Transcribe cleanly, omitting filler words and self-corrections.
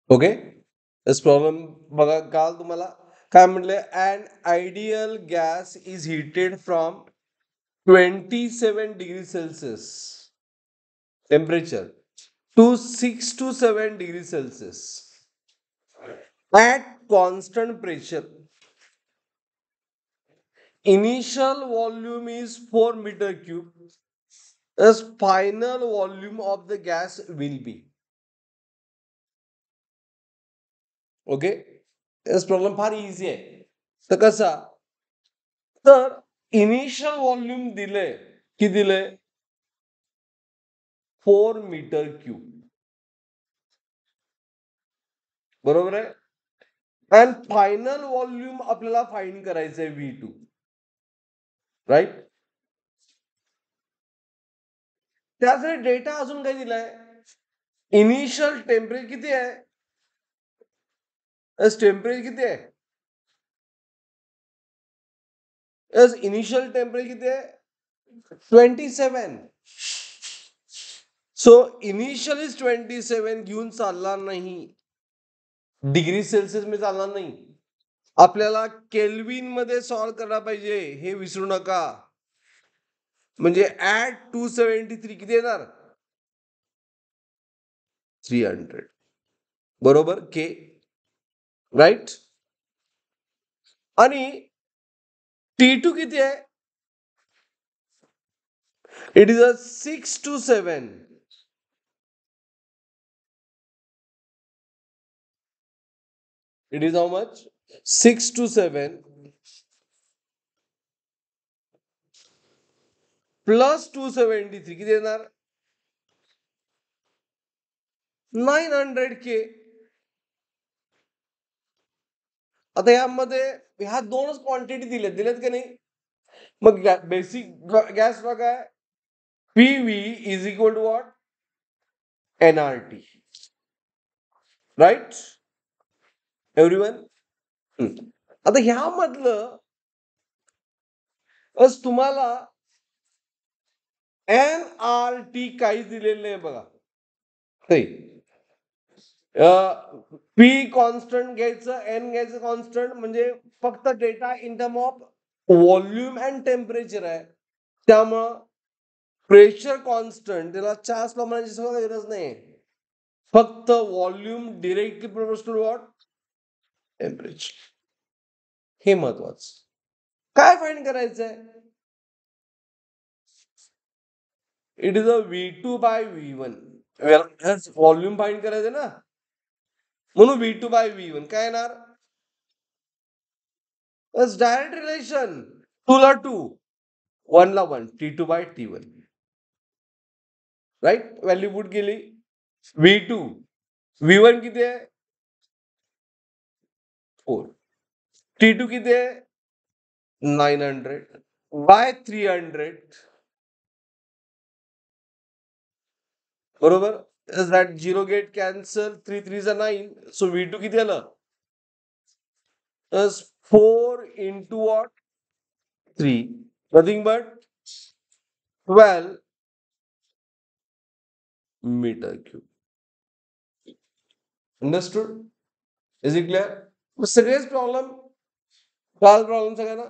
Okay. दिस problem बघा काल तुम्हाला काय म्हटले, and ideal gas is heated from 27 degree Celsius temperature to 6 to 7 degrees Celsius at constant pressure. Initial volume is 4 meter cube. As final volume of the gas will be. Okay. this problem फार easy आहे. तर कसा, तर initial volume दिले की दिले 4 metre cube, बरोबर आहे. अँड फायनल व्हॉल्यूम आपल्याला फाइंड करायचं आहे V2, राईट. त्यासाठी डेटा अजून काय दिलाय, इनिशियल टेम्परेचर किती आहे, टेम्परेचर किती आहे, इनिशियल टेम्परेचर किती आहे, 27. सो इनिशियल इज 27 घेऊन चालणार नाही, डिग्री सेल्सिअस मध्ये चालणार नाही. आपल्याला केल्विन मध्ये सॉल्व्ह करायला पाहिजे, हे विसरू नका. म्हणजे ऍट 273 किती येणार, 300, बरोबर के, राईट. आणि T2 किती आहे, it is a 6 to 7. It is how much, 6 to 7 plus 273 किती येणार, 900 के. आता यामध्ये ह्या दोनच क्वांटिटी दिलेत की नाही. मग बेसिक गॅस बघा, PV is equal to what, NRT, right everyone. आता ह्यामधलं तुम्हाला एनआरटी काहीच दिलेलं नाही बघा. पी कॉन्स्टंट घ्यायचं, एन घ्यायचं कॉन्स्टंट, म्हणजे फक्त data in term of volume and temperature आहे. त्यामुळं प्रेशर कॉन्स्टंट त्याला चार्ज प्रमाणाची सगळं गरज नाही, फक्त volume directly proportional what, temperature. हे महत्वाचं. काय फाइंड करायचंय, it is a V2 by V1. Volume find करायचं ना, म्हणून V2 बाय V1 काय येणार, डायरेक्ट रिलेशन, 2 ला 2, 1 ला 1, T2 bye T1, right. Value put केली, V2, V1 किती आहे, 4, T2 किती आहे, 900 बाय 300, बरोबर. That 0 get cancel, 3 3 is 9. So V2 किती आलं, 4 into what, 3, nothing but 12 metre cube. Understood, is it clear. सगळेच प्रॉब्लेम, काल प्रॉब्लेम सगळ्यांना